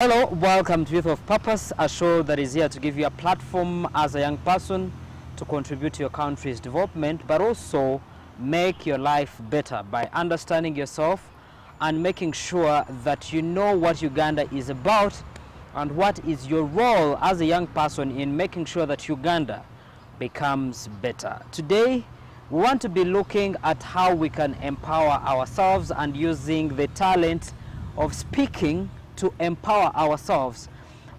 Hello, welcome to Youth of Purpose, a show that is here to give you a platform as a young person to contribute to your country's development, but also make your life better by understanding yourself and making sure that you know what Uganda is about and what is your role as a young person in making sure that Uganda becomes better. Today, we want to be looking at how we can empower ourselves and using the talent of speaking to empower ourselves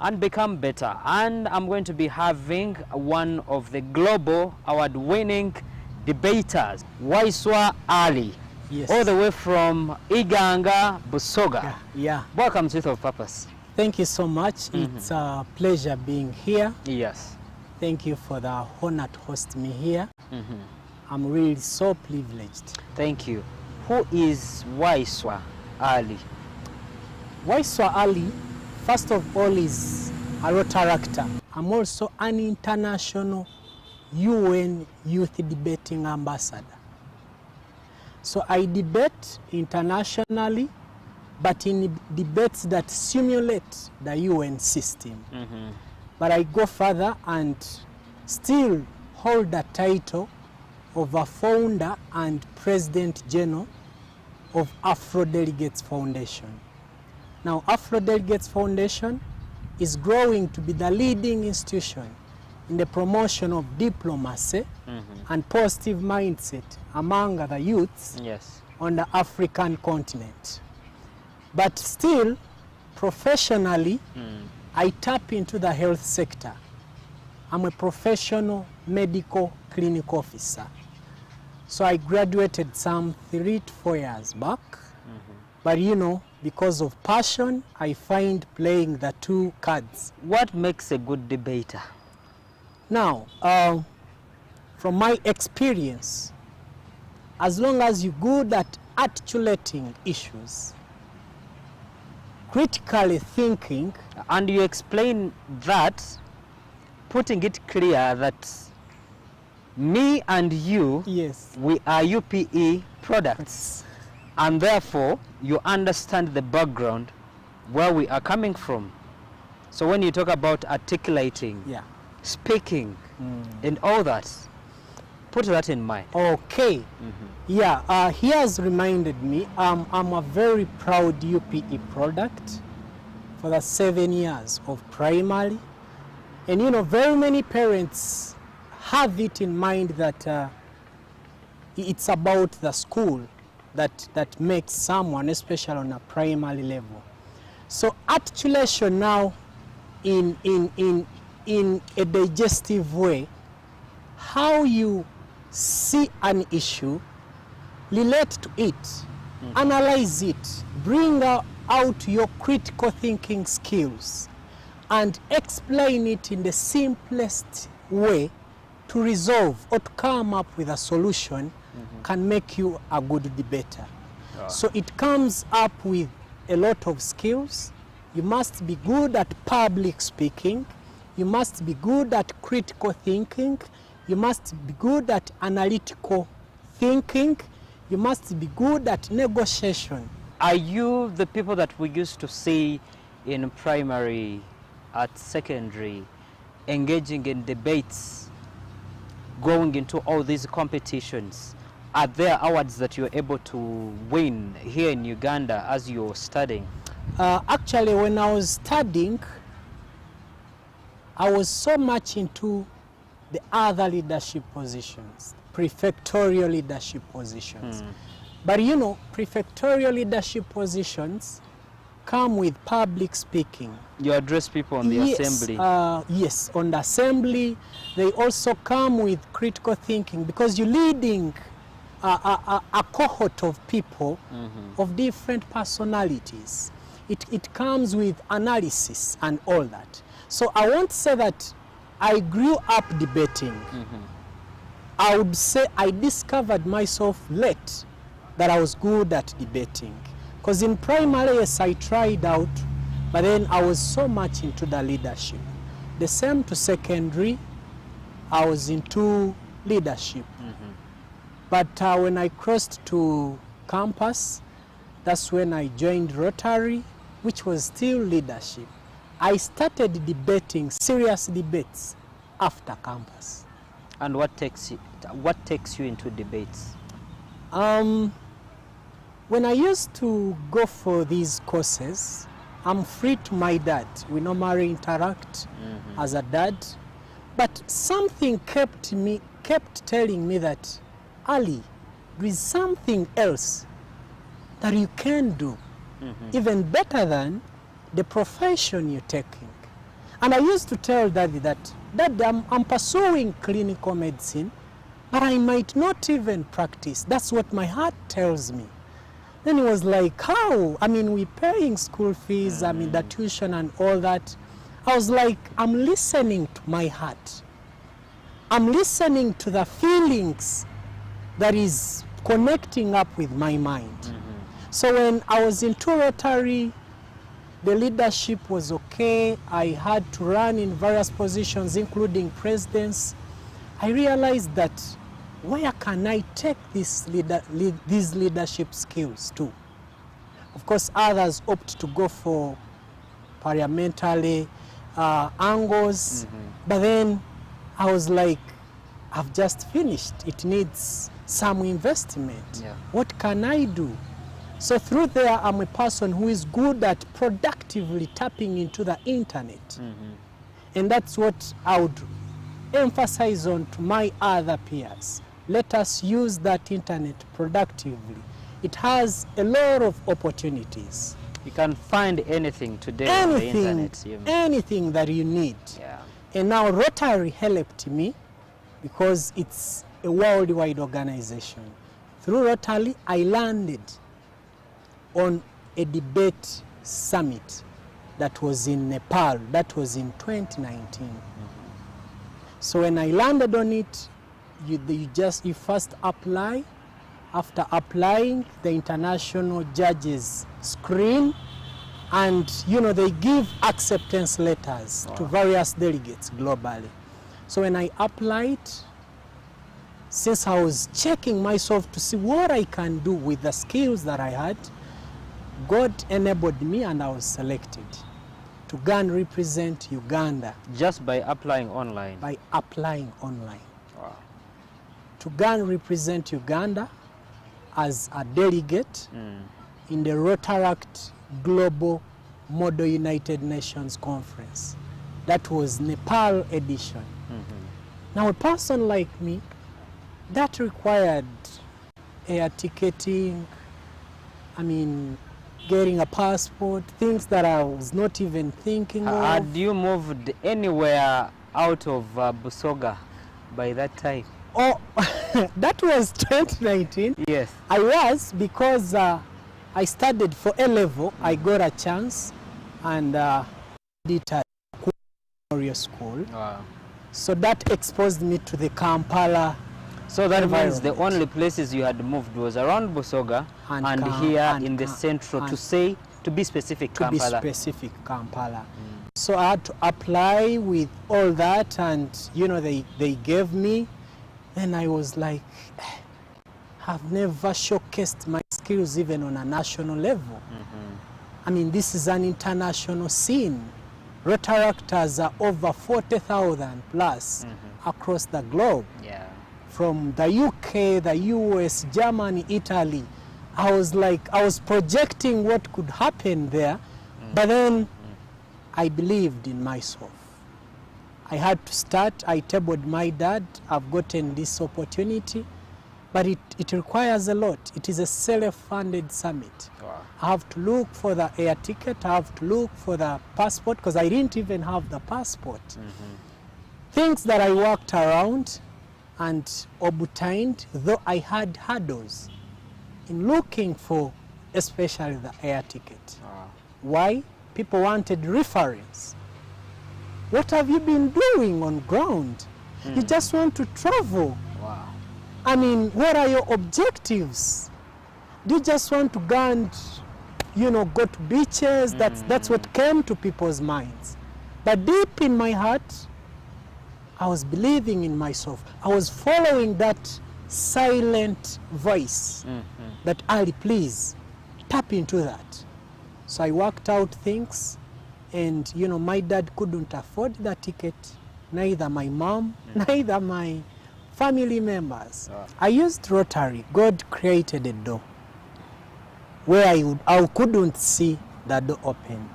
and become better. And I'm going to be having one of the global award-winning debaters, Waiswa Ali, Yes. all the way from Iganga, Busoga. Yeah. Welcome to Youth of Purpose. Thank you so much. It's a pleasure being here. Yes. Thank you for the honor to host me here. I'm really so privileged. Thank you. Who is Waiswa Ali? Waiswa Ali, first of all, is a Rotaractor. I'm also an international UN Youth Debating Ambassador. So I debate internationally, but in debates that simulate the UN system. But I go further and still hold the title of a founder and President General of Afro Delegates Foundation. Now, Afro Delegates Foundation is growing to be the leading institution in the promotion of diplomacy and positive mindset among the youths on the African continent. But still, professionally, I tap into the health sector. I'm a professional medical clinic officer. So I graduated some 3 to 4 years back. But you know, because of passion, I find playing the two cards. What makes a good debater? Now, from my experience, as long as you're good at articulating issues, critically thinking, And you explain that, putting it clear that me and you, yes, we are UPE products. And therefore, you understand the background where we are coming from. So when you talk about articulating, speaking, and all that, put that in mind. Okay. Yeah, he has reminded me, I'm a very proud UPE product for the 7 years of primary. And you know, very many parents have it in mind that it's about the school that makes someone, especially on a primary level. So articulation now in a digestive way, how you see an issue, relate to it, analyze it, bring out your critical thinking skills, and explain it in the simplest way to resolve or to come up with a solution can make you a good debater. So it comes up with a lot of skills. You must be good at public speaking. You must be good at critical thinking. You must be good at analytical thinking. You must be good at negotiation. Are you the people that we used to see in primary, at secondary, engaging in debates, going into all these competitions? Are there awards that you're able to win here in Uganda as you're studying? Actually, when I was studying, I was so much into the other leadership positions, prefectorial leadership positions. But you know, prefectorial leadership positions come with public speaking. You address people on the assembly? Yes, on the assembly. They also come with critical thinking because you're leading a cohort of people of different personalities. It comes with analysis and all that. So I won't say that I grew up debating. I would say I discovered myself late that I was good at debating. Because in primary, yes, I tried out, but then I was so much into the leadership. The same to secondary, I was into leadership. But when I crossed to campus, that's when I joined Rotary, which was still leadership, I started debating, serious debates after campus. And what takes you into debates? When I used to go for these courses, I'm free to my dad. We normally interact as a dad. But something kept telling me that, Ali, there is something else that you can do, even better than the profession you're taking. And I used to tell Daddy that, Dad, I'm pursuing clinical medicine, but I might not even practice. That's what my heart tells me. Then he was like, how? I mean, we're paying school fees, I mean, the tuition and all that. I was like, I'm listening to my heart. I'm listening to the feelings that is connecting up with my mind. So when I was into Rotary, the leadership was okay. I had to run in various positions, including presidents. I realized that where can I take these leadership skills to? Of course, others opt to go for parliamentary angles, but then I was like, I've just finished. It needs some investment. Yeah. What can I do? So through there, I'm a person who is good at productively tapping into the internet. And that's what I would emphasize on to my other peers. Let us use that internet productively. It has a lot of opportunities. You can find anything today on the internet. Anything that you need. Yeah. And now Rotary helped me because it's a worldwide organization. Through Rotary, I landed on a debate summit that was in Nepal. That was in 2019. So when I landed on it, you first apply. After applying, the international judges screen, and they give acceptance letters to various delegates globally. So when I applied, since I was checking myself to see what I can do with the skills that I had, God enabled me and I was selected to go and represent Uganda. Just by applying online? By applying online. Wow. To go and represent Uganda as a delegate in the Rotaract Global Model United Nations Conference. That was Nepal edition. Now a person like me, that required air ticketing, I mean, getting a passport, things that I was not even thinking of. Had you moved anywhere out of Busoga by that time? Oh, that was 2019. Yes. I was, because I studied for A-level. I got a chance and did at Memorial School. Wow. So that exposed me to the Kampala. So that means the only places you had moved was around Busoga and here in the central, to be specific, Kampala. To be specific, Kampala. So I had to apply with all that, and they gave me. Then I was like, I've never showcased my skills even on a national level. I mean, this is an international scene. Rotaractors are over 40,000 plus across the globe. Yeah. From the UK, the US, Germany, Italy. I was projecting what could happen there, but then I believed in myself. I had to start. I tabled my dad. I've gotten this opportunity, but it requires a lot. It is a self-funded summit. Wow. I have to look for the air ticket. I have to look for the passport, because I didn't even have the passport. Things that I worked around and obtained, though I had hurdles in looking for, especially the air ticket. Wow. Why? People wanted reference. What have you been doing on ground? You just want to travel. Wow. I mean, what are your objectives? Do you just want to go and, go to beaches? That's what came to people's minds. But deep in my heart, I was believing in myself. I was following that silent voice that, Ali, please, tap into that. So I worked out things, and you know, my dad couldn't afford the ticket, neither my mom, neither my family members. I used Rotary. God created a door where I couldn't see the door open.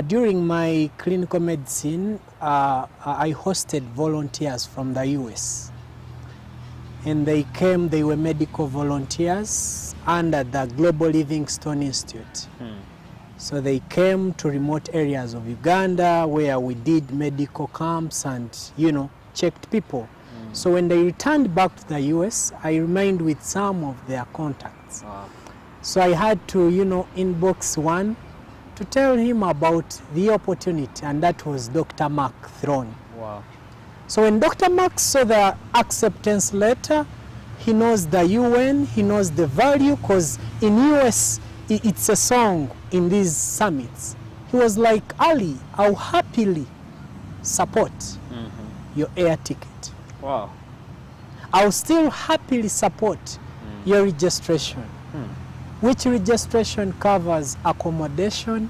During my clinical medicine, I hosted volunteers from the US. And they came, they were medical volunteers under the Global Livingstone Institute. So they came to remote areas of Uganda where we did medical camps and, you know, checked people. So when they returned back to the US, I remained with some of their contacts. So I had to, you know, inbox one to tell him about the opportunity, and that was Dr. Mark Throne. Wow. So when Dr. Mark saw the acceptance letter, he knows the UN, he knows the value, because in US, it's a song in these summits. He was like, Ali, I'll happily support your air ticket. Wow. I'll still happily support your registration. Which registration covers accommodation,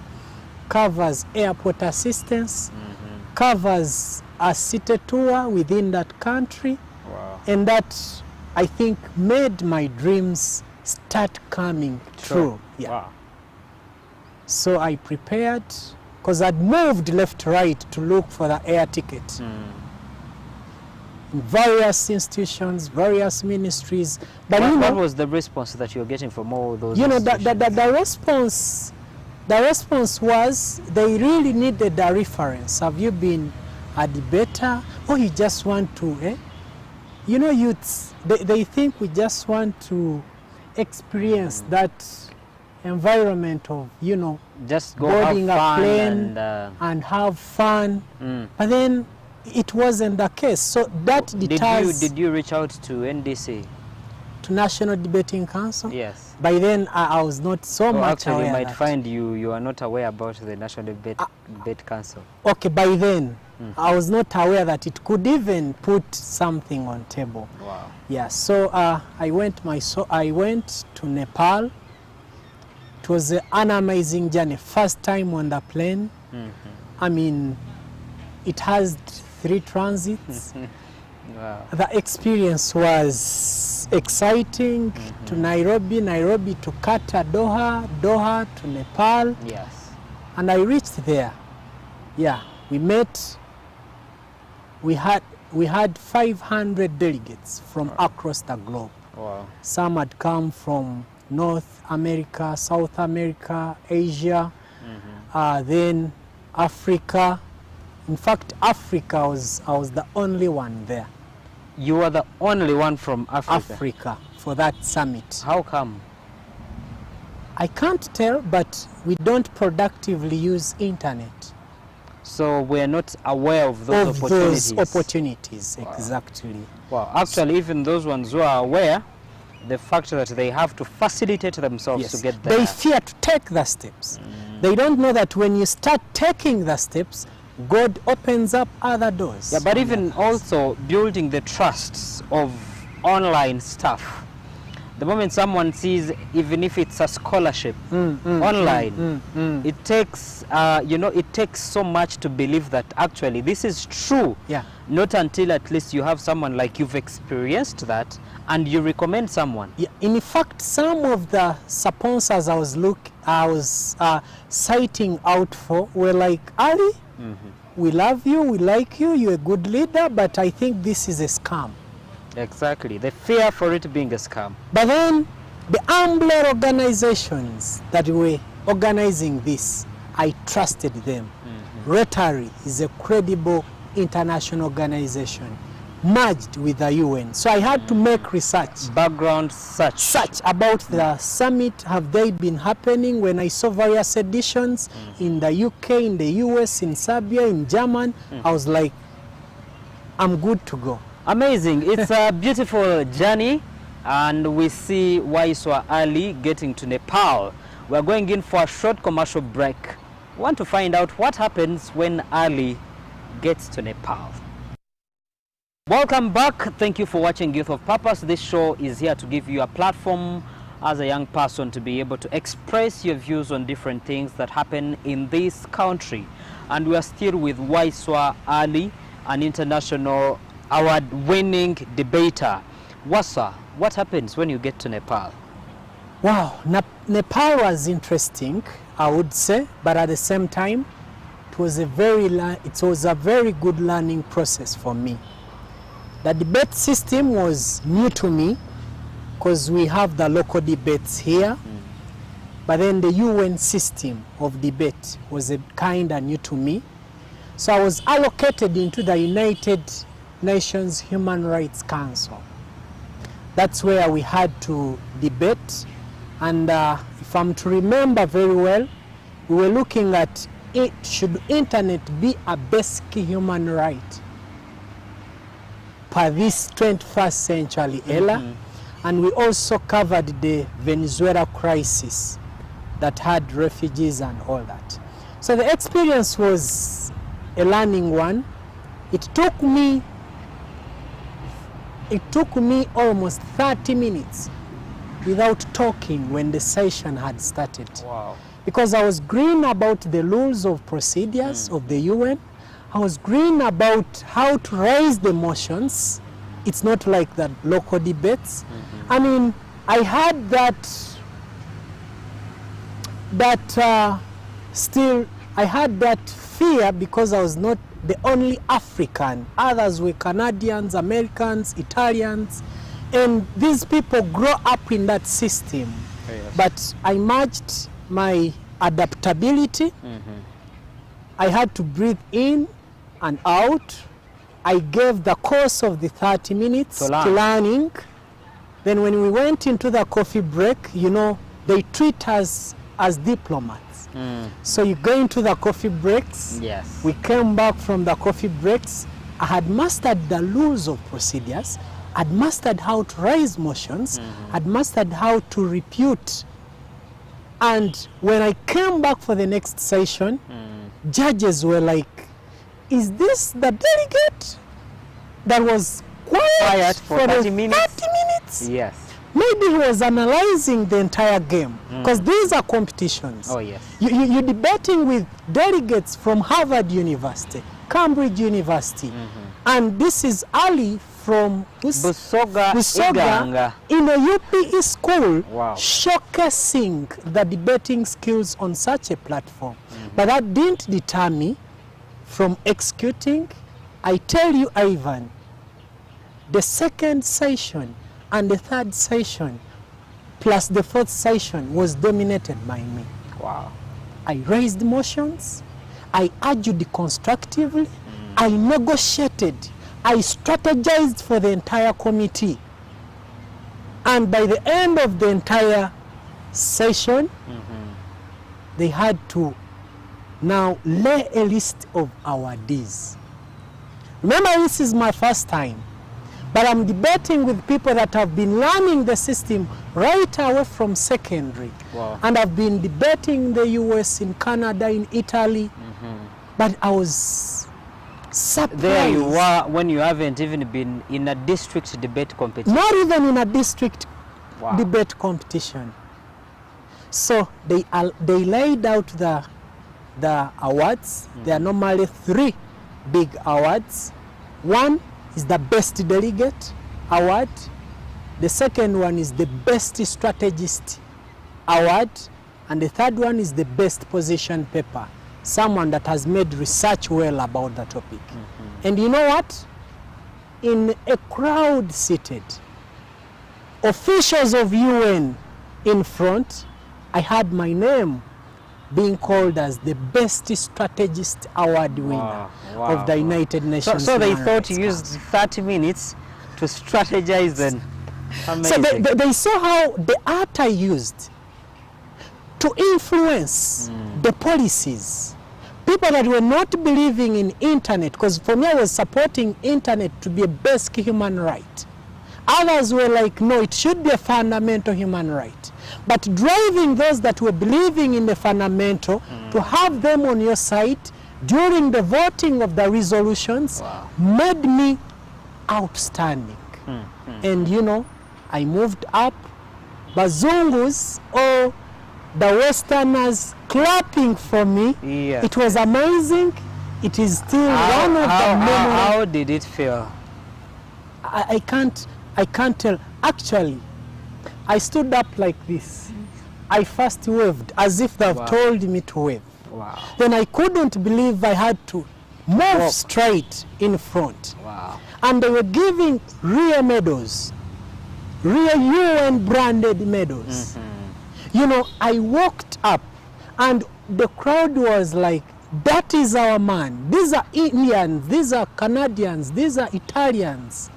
covers airport assistance, covers a city tour within that country. Wow. And that, I think, made my dreams start coming true. Yeah. Wow. So I prepared, because I'd moved left, right to look for the air ticket. In various institutions, various ministries. But What was the response that you're getting from all those institutions? The response was they really needed a reference. Have you been a debater, or you just want to, You know, youths, they think we just want to experience that environment of, you know, just go boarding have a fun plane and have fun. But then it wasn't the case. So that deters. Did you reach out to NDC? To National Debating Council? Yes. By then I was not so much actually, aware. You might that. find you are not aware about the National Debate Council. Okay, by then I was not aware that it could even put something on table. Wow. Yeah. So I went to Nepal. It was an amazing journey. First time on the plane. I mean, it has 3 transits. Wow. The experience was exciting. To Nairobi, Nairobi to Qatar, Doha, Doha to Nepal. Yes. And I reached there. Yeah, we met. We had 500 delegates from across the globe. Wow. Some had come from North America, South America, Asia, then Africa. In fact, Africa I was the only one there. You were the only one from Africa? Africa for that summit. How come? I can't tell, but we don't productively use internet. So we're not aware of those opportunities. Wow. Exactly. Wow. Actually, even those ones who are aware, the fact that they have to facilitate themselves to get there. They fear to take the steps. They don't know that when you start taking the steps, God opens up other doors. Yeah, but even also building the trusts of online stuff. The moment someone sees, even if it's a scholarship online, it takes, it takes so much to believe that actually this is true. Yeah. Not until at least you have someone like you've experienced that and you recommend someone. Yeah. In fact, some of the sponsors I was citing out for were like, Ali, we love you, we like you, you're a good leader, but I think this is a scam. Exactly, the fear for it being a scam. But then the umbrella organizations that were organizing this, I trusted them. Rotary is a credible international organization merged with the UN. So I had to make research. Background search about the summit. Have they been happening? When I saw various editions in the UK, in the US, in Serbia, in German, I was like, I'm good to go. Amazing. It's a beautiful journey, and we see Waiswa Ali getting to Nepal. We're going in for a short commercial break. We want to find out what happens when Ali gets to Nepal. Welcome back. Thank you for watching Youth of Purpose. This show is here to give you a platform as a young person to be able to express your views on different things that happen in this country. And we are still with Waiswa Ali, an international award-winning debater. Wasa, what happens when you get to Nepal? Wow, Nepal was interesting, I would say, but at the same time, it was a very good learning process for me. The debate system was new to me because we have the local debates here, but then the UN system of debate was a kind of new to me. So I was allocated into the United Nations Human Rights Council. That's where we had to debate, and if I'm to remember very well, we were looking at should internet be a basic human right per this 21st century era. And we also covered the Venezuela crisis that had refugees and all that. So the experience was a learning one. It took me almost 30 minutes without talking when the session had started. Wow. Because I was green about the rules of procedures of the UN. I was green about how to raise the motions. It's not like the local debates. I mean, I had I had that fear because I was not the only African. Others were Canadians, Americans, Italians, and these people grow up in that system. Yes. But I matched my adaptability. I had to breathe in and out. I gave the course of the 30 minutes to learning. Then when we went into the coffee break, you know, they treat us as diplomats. So you go into the coffee breaks. Yes. We came back from the coffee breaks. I had mastered the rules of procedures. I'd mastered how to raise motions. I'd mastered how to repute. And when I came back for the next session, judges were like, is this the delegate that was quiet for 30 minutes? 30 minutes? Yes. Maybe he was analyzing the entire game, because these are competitions. Oh, yes. You're debating with delegates from Harvard University, Cambridge University, and this is Ali from Busoga Iganga in a UPE school. Wow. Showcasing the debating skills on such a platform. But that didn't deter me from executing. I tell you, Ivan, the second session and the third session plus the fourth session was dominated by me. Wow. I raised motions, I argued constructively, I negotiated, I strategized for the entire committee. And by the end of the entire session, they had to now lay a list of awardees. Remember, this is my first time, but I'm debating with people that have been learning the system right away from secondary. Wow. And I've been debating in the US, in Canada, in Italy, but I was surprised. There you were when you haven't even been in a district debate competition. Not even in a district Wow. debate competition. So they laid out the awards. There are normally 3 big awards. One is the best delegate award. The second one is the best strategist award. And the third one is the best position paper. Someone that has made research well about the topic. And you know what? In a crowd seated, officials of UN in front, I had my name being called as the best strategist award winner of the United Nations. So they Human thought Rights you used 30 minutes to strategize then. So they saw how the art I used to influence the policies. People that were not believing in internet, because for me I was supporting internet to be a basic human right. Others were like, no, it should be a fundamental human right. But driving those that were believing in the fundamental, to have them on your side during the voting of the resolutions made me outstanding. And you know, I moved up Bazungus or the Westerners clapping for me. Yeah. It was amazing. It is still one of the memories. How did it feel? I can't tell. Actually, I stood up like this. I first waved as if they've told me to wave. Wow. Then I couldn't believe I had to move straight in front. Wow. And they were giving real medals, real UN branded medals. You know, I walked up and the crowd was like, that is our man. These are Indians, these are Canadians, these are Italians.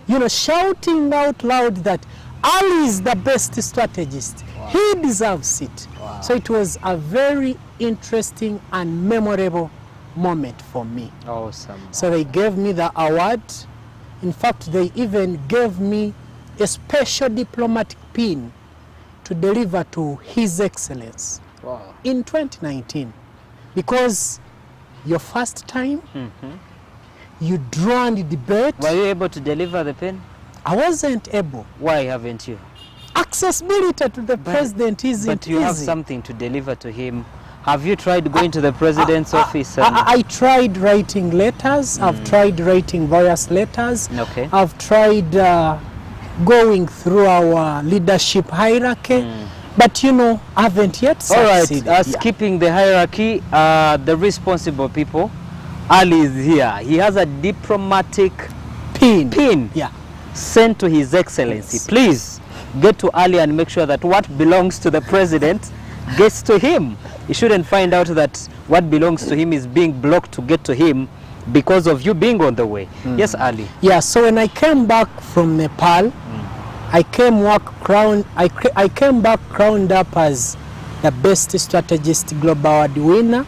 You know, shouting out loud that Ali is the best strategist. Wow. He deserves it. Wow. So it was a very interesting and memorable moment for me. Awesome. So they gave me the award. In fact, they even gave me a special diplomatic pin to deliver to His Excellency in 2019. Because your first time, you drew the debate. Were you able to deliver the pin? I wasn't able. Why haven't you? Accessibility to the president isn't But you have easy. something to deliver to him. Have you tried going to the president's office? I tried writing letters. I've tried writing various letters. Okay. I've tried going through our leadership hierarchy. But you know, I haven't yet succeeded. All right, skipping the hierarchy, the responsible people, Ali is here. He has a diplomatic pin Yeah. sent to His Excellency. Yes. Please get to Ali and make sure that what belongs to the president gets to him. He shouldn't find out that what belongs to him is being blocked to get to him because of you being on the way. Yes, Ali. Yeah, so when I came back from Nepal, I came back crowned up as the best strategist global award winner,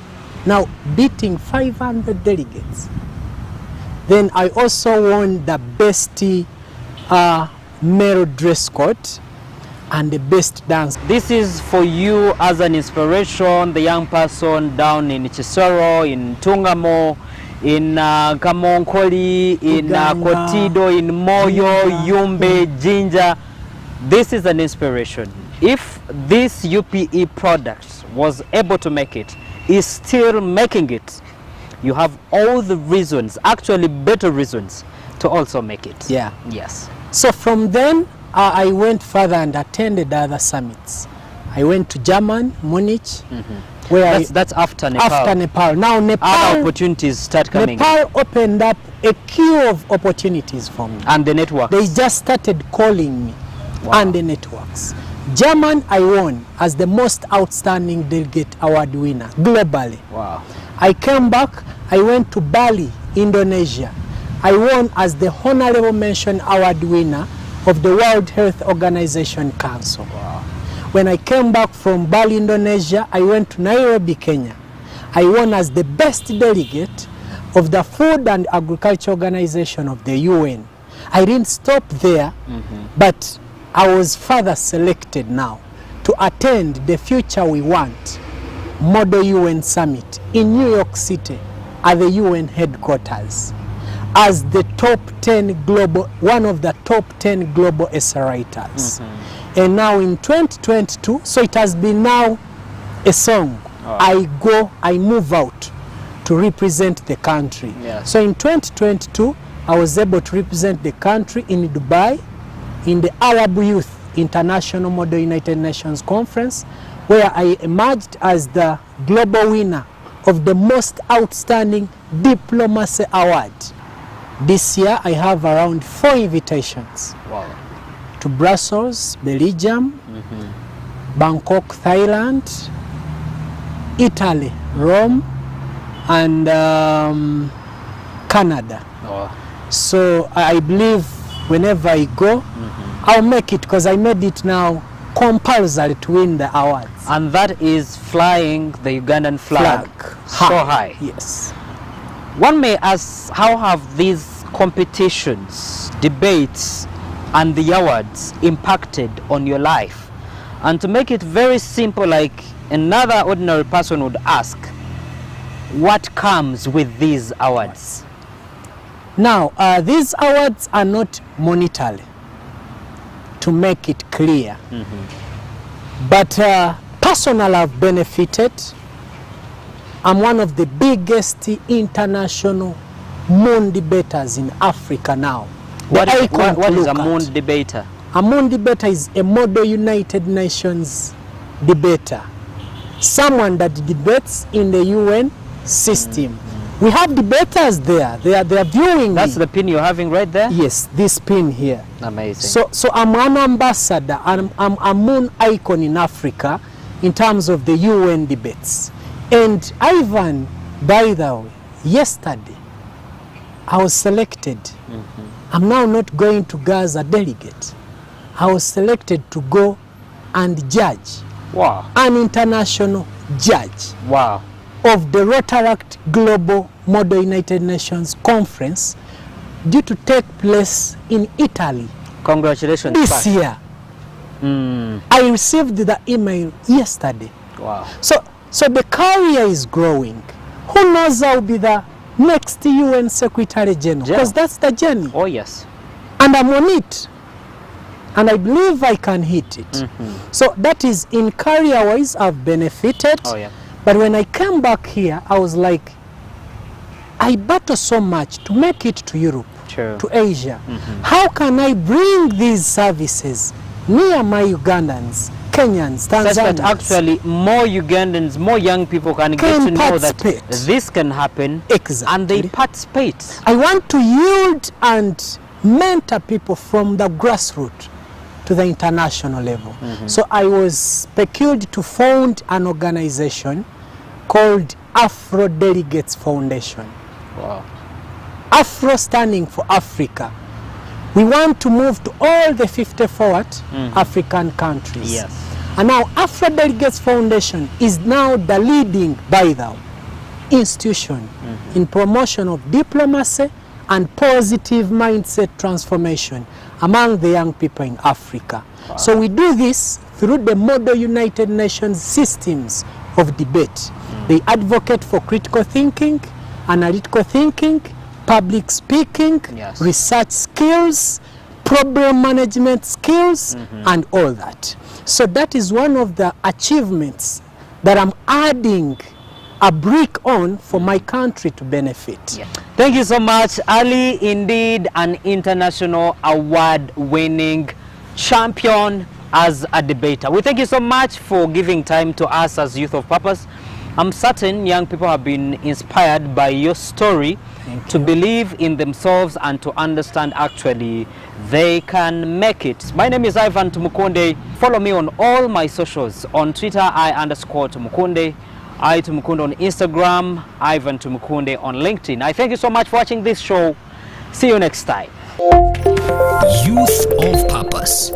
now beating 500 delegates. Then I also won the best male dress code and the best dance. This is for you as an inspiration, the young person down in Chisoro, in Tungamo, in Kamonkoli, in Kotido, in Moyo, Yumbe, Jinja. This is an inspiration. If this UPE product was able to make it, is still making it, you have all the reasons, actually better reasons, to also make it. Yeah. Yes. So from then, I went further and attended other summits. I went to Germany, Munich, where That's after Nepal. after Nepal. Now Other Nepal, opportunities start coming. Nepal opened up a queue of opportunities for me. And the network. They just started calling me and the networks. German, I won as the most outstanding delegate award winner globally. Wow. I came back, I went to Bali, Indonesia. I won as the honorable mention award winner of the World Health Organization Council. Wow. When I came back from Bali, Indonesia, I went to Nairobi, Kenya. I won as the best delegate of the Food and Agriculture Organization of the UN. I didn't stop there, but I was further selected now to attend the Future We Want Model UN Summit in New York City at the UN headquarters as the top 10 global, one of the top 10 global essay writers. And now in 2022, so it has been now a song. I move out to represent the country. Yes. So in 2022, I was able to represent the country in Dubai, in the Arab Youth International Model United Nations Conference, where I emerged as the global winner of the most outstanding diplomacy award. This year, I have around 4 invitations. Wow. To Brussels, Belgium, Bangkok, Thailand, Italy, Rome, and Canada. Oh. So I believe whenever I go, I'll make it because I made it now compulsory to win the awards. And that is flying the Ugandan flag so high. Yes. One may ask, how have these competitions, debates, and the awards impacted on your life? And to make it very simple, like another ordinary person would ask, what comes with these awards? Now, these awards are not monetary. to make it clear. But personally, I've benefited. I'm one of the biggest international moon debaters in Africa now. What is a moon debater? A moon debater is a model United Nations debater. Someone that debates in the UN system. We have debaters there. They are viewing. That's the pin you're having right there? Yes, this pin here. Amazing. So I'm an ambassador. I'm a moon icon in Africa in terms of the UN debates. And Ivan, by the way, yesterday I was selected. I'm now not going to go as a delegate. I was selected to go and judge. Wow. An international judge. Wow. Of the Rotaract Global Model United Nations Conference due to take place in Italy. Congratulations. This year. I received the email yesterday. Wow. So the career is growing. Who knows I'll be the next UN Secretary General? Because that's the journey. Oh, yes. And I'm on it. And I believe I can hit it. So that is, in career-wise, I've benefited. Oh, yeah. But when I came back here, I was like, I battle so much to make it to Europe, to Asia. How can I bring these services near my Ugandans, Kenyans, Tanzanians? Such that actually more Ugandans, more young people can get to know that this can happen. Exactly. And they participate. I want to yield and mentor people from the grassroots to the international level. So I was peculiar to found an organization called Afro Delegates Foundation. Wow. Afro standing for Africa. We want to move to all the 54 African countries. Yes. And now Afro Delegates Foundation is now the leading, by the institution in promotion of diplomacy and positive mindset transformation among the young people in Africa. Wow. So we do this through the model United Nations systems of debate. They advocate for critical thinking, analytical thinking, public speaking, research skills, problem management skills, and all that. So that is one of the achievements that I'm adding a brick on for my country to benefit. Yeah. Thank you so much, Ali. Indeed, an international award-winning champion as a debater. We thank you so much for giving time to us as Youth of Purpose. I'm certain young people have been inspired by your story to believe in themselves and to understand actually they can make it. My name is Ivan Tumukunde. Follow me on all my socials. On Twitter, I_Tumukunde. I Tumukunde on Instagram, Ivan Tumukunde on LinkedIn. I thank you so much for watching this show. See you next time. Youth of Purpose.